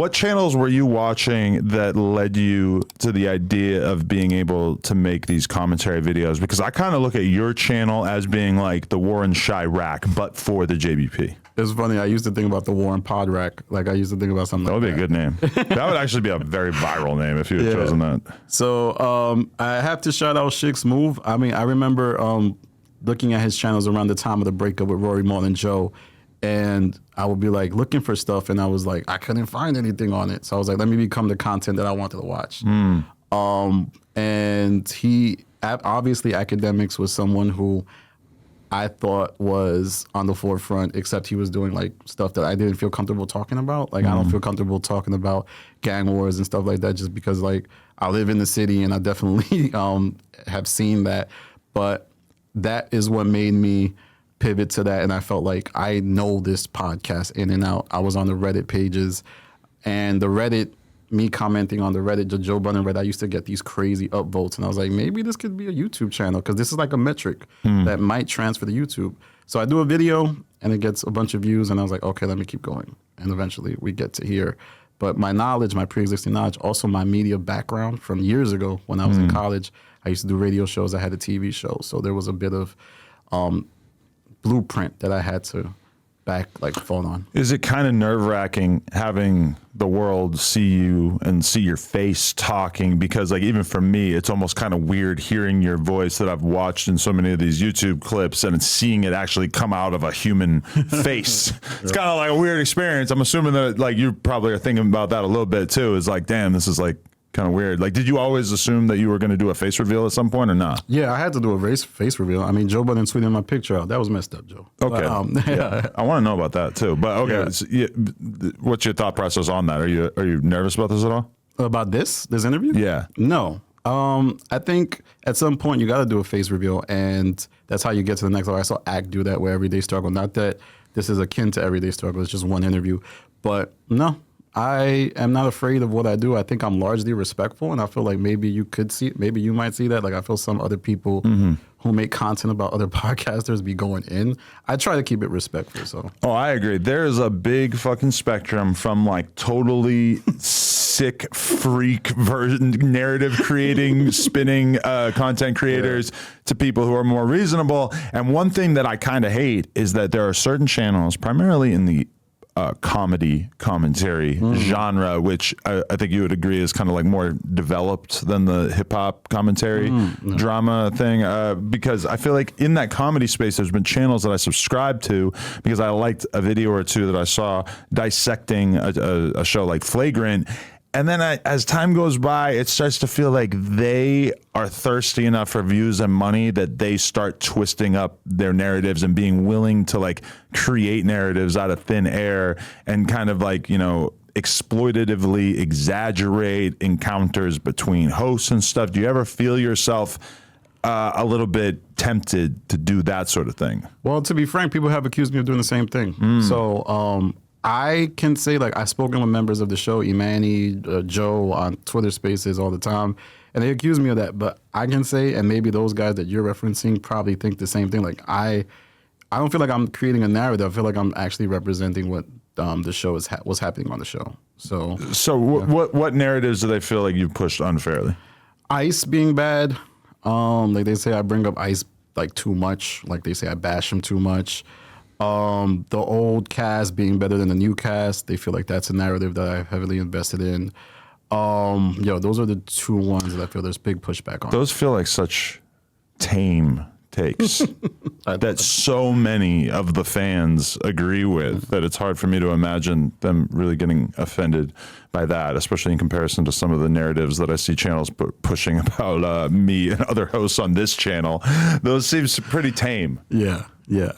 What channels were you watching that led you to the idea of being able to make these commentary videos? Because I kind of look at your channel as being like the Warren Chirac, but for the JBP. It's funny. I used to think about the Warren Podrack. Like I used to think about something That would like be a good name. That would actually be a very viral name if you had chosen that. So I have to shout out Schick's Move. I mean, I remember looking at his channels around the time of the breakup with Rory Maul and Joe, and I would be like looking for stuff, and I was like, I couldn't find anything on it. So I was like, let me become the content that I wanted to watch. And he obviously Academics was someone who I thought was on the forefront, except he was doing like stuff that I didn't feel comfortable talking about. Like I don't feel comfortable talking about gang wars and stuff like that, just because like I live in the city and I definitely have seen that. But that is what made me pivot to that, and I felt like I know this podcast in and out. I was on the Reddit pages, and the Reddit, me commenting on the Reddit, the Joe Budden Reddit, I used to get these crazy upvotes, and I was like, maybe this could be a YouTube channel, because this is like a metric that might transfer to YouTube. So I do a video, and it gets a bunch of views, and I was like, okay, let me keep going. And eventually we get to here. But my knowledge, my pre-existing knowledge, also my media background from years ago when I was in college, I used to do radio shows, I had a TV show. So there was a bit of blueprint that I had to phone on. Is it kind of nerve-wracking having the world see you and see your face talking? Because like even for me, it's almost kind of weird hearing your voice that I've watched in so many of these YouTube clips and seeing it actually come out of a human face. It's kind of like a weird experience. I'm assuming that like you probably are thinking about that a little bit too. Is like, damn, this is like kind of weird. Like, did you always assume that you were going to do a face reveal at some point or not? Yeah, I had to do a face reveal. I mean, Joe Budden tweeted my picture out. That was messed up, Joe. Okay. But, yeah. I want to know about that too. But okay, what's your thought process on that? Are you nervous about this at all? About this interview? Yeah. No. I think at some point you got to do a face reveal, and that's how you get to the next level. I saw Act do that with Everyday Struggle. Not that this is akin to Everyday Struggle. It's just one interview. But no. I am not afraid of what I do. I think I'm largely respectful, and I feel like maybe you might see that. Like I feel some other people who make content about other podcasters be going in. I try to keep it respectful. So. Oh, I agree. There's a big fucking spectrum from like totally sick freak version narrative creating, spinning content creators to people who are more reasonable. And one thing that I kind of hate is that there are certain channels, primarily in the comedy commentary genre, which I think you would agree is kind of like more developed than the hip hop commentary drama thing. Because I feel like in that comedy space, there's been channels that I subscribed to because I liked a video or two that I saw dissecting a show like Flagrant. And then as time goes by, it starts to feel like they are thirsty enough for views and money that they start twisting up their narratives and being willing to like create narratives out of thin air and kind of like, you know, exploitatively exaggerate encounters between hosts and stuff. Do you ever feel yourself a little bit tempted to do that sort of thing? Well, to be frank, people have accused me of doing the same thing. So, I can say, like, I've spoken with members of the show, Imani, Joe, on Twitter Spaces all the time, and they accuse me of that. But I can say, and maybe those guys that you're referencing probably think the same thing. Like, I don't feel like I'm creating a narrative. I feel like I'm actually representing what the show is what's happening on the show. So what narratives do they feel like you've pushed unfairly? Ice being bad. Like they say, I bring up Ice like too much. Like they say, I bash him too much. The old cast being better than the new cast, they feel like that's a narrative that I've heavily invested in. Those are the two ones that I feel there's big pushback on. Those feel like such tame takes that so many of the fans agree with that it's hard for me to imagine them really getting offended by that, especially in comparison to some of the narratives that I see channels pushing about me and other hosts on this channel. Those seems pretty tame. Yeah.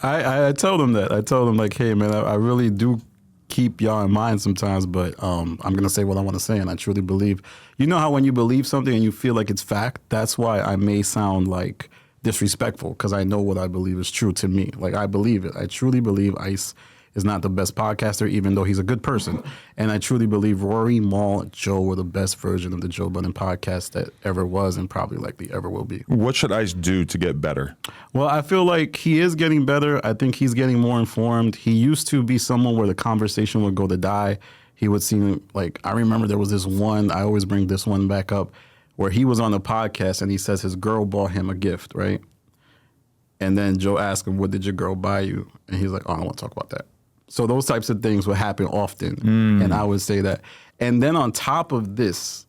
I tell them that. I tell them like, hey, man, I really do keep y'all in mind sometimes, but I'm going to say what I want to say, and I truly believe. You know how when you believe something and you feel like it's fact, that's why I may sound like disrespectful, because I know what I believe is true to me. Like, I believe it. I truly believe Ice is not the best podcaster, even though he's a good person. And I truly believe Rory, Maul, and Joe were the best version of the Joe Budden podcast that ever was and probably likely ever will be. What should Ice do to get better? Well, I feel like he is getting better. I think he's getting more informed. He used to be someone where the conversation would go to die, he would seem like, I remember there was this one, I always bring this one back up, where he was on the podcast and he says his girl bought him a gift, right? And then Joe asked him, what did your girl buy you? And he's like, oh, I don't want to talk about that. So those types of things would happen often. And I would say that. And then on top of this,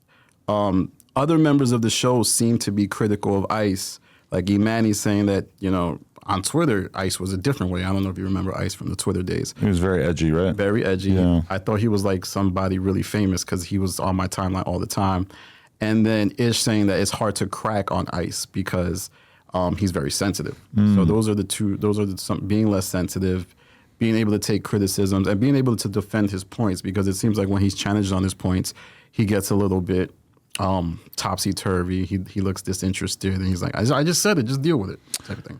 other members of the show seem to be critical of ICE. Like Imani saying that, you know, on Twitter, ICE was a different way. I don't know if you remember ICE from the Twitter days. He was very edgy, right? Very edgy. Yeah. I thought he was like somebody really famous because he was on my timeline all the time. And then Ish saying that it's hard to crack on ICE because he's very sensitive. So those are the two. Those are being less sensitive, being able to take criticisms, and being able to defend his points, because it seems like when he's challenged on his points, he gets a little bit topsy-turvy. He looks disinterested, and he's like, I just said it, just deal with it, type of thing.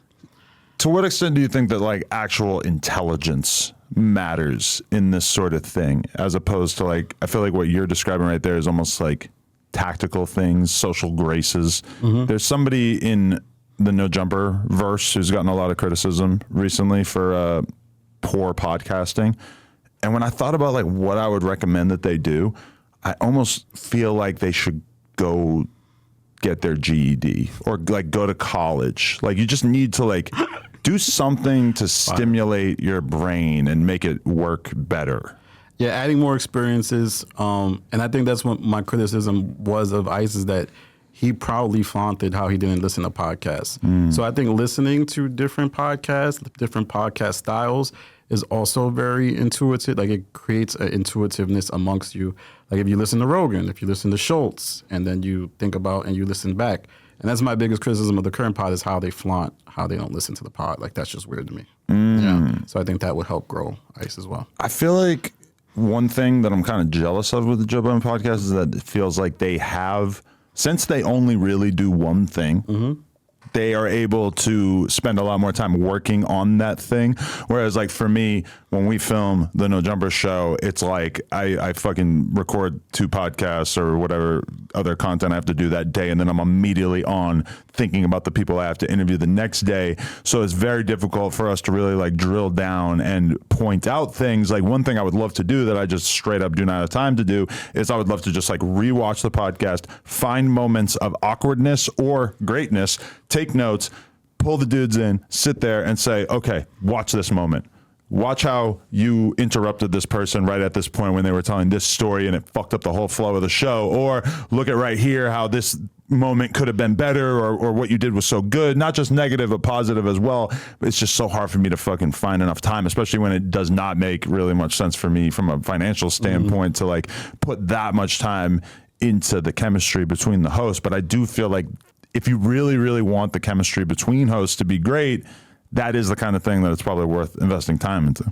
To what extent do you think that like actual intelligence matters in this sort of thing, as opposed to like, I feel like what you're describing right there is almost like tactical things, social graces. There's somebody in the No Jumper verse who's gotten a lot of criticism recently for poor podcasting. And when I thought about like what I would recommend that they do, I almost feel like they should go get their GED or like go to college. Like you just need to like do something to stimulate your brain and make it work better. Yeah, adding more experiences. And I think that's what my criticism was of ICE, is that he proudly flaunted how he didn't listen to podcasts. So I think listening to different podcasts, different podcast styles is also very intuitive. Like it creates an intuitiveness amongst you. Like if you listen to Rogan, if you listen to Schultz, and then you think about and you listen back. And that's my biggest criticism of the current pod, is how they flaunt, how they don't listen to the pod. Like that's just weird to me. Yeah. So I think that would help grow ICE as well. I feel like one thing that I'm kind of jealous of with the Joe Budden podcast is that it feels like they have, since they only really do one thing, they are able to spend a lot more time working on that thing. Whereas like for me, when we film the No Jumper show, it's like I fucking record 2 podcasts or whatever other content I have to do that day, and then I'm immediately on thinking about the people I have to interview the next day. So it's very difficult for us to really like drill down and point out things. Like one thing I would love to do that I just straight up do not have time to do is I would love to just like rewatch the podcast, find moments of awkwardness or greatness, take notes, pull the dudes in, sit there and say, okay, watch this moment. Watch how you interrupted this person right at this point when they were telling this story and it fucked up the whole flow of the show. Or look at right here how this moment could have been better, or what you did was so good. Not just negative, but positive as well. But it's just so hard for me to fucking find enough time, especially when it does not make really much sense for me from a financial standpoint to like put that much time into the chemistry between the hosts. But I do feel like if you really, really want the chemistry between hosts to be great, that is the kind of thing that it's probably worth investing time into.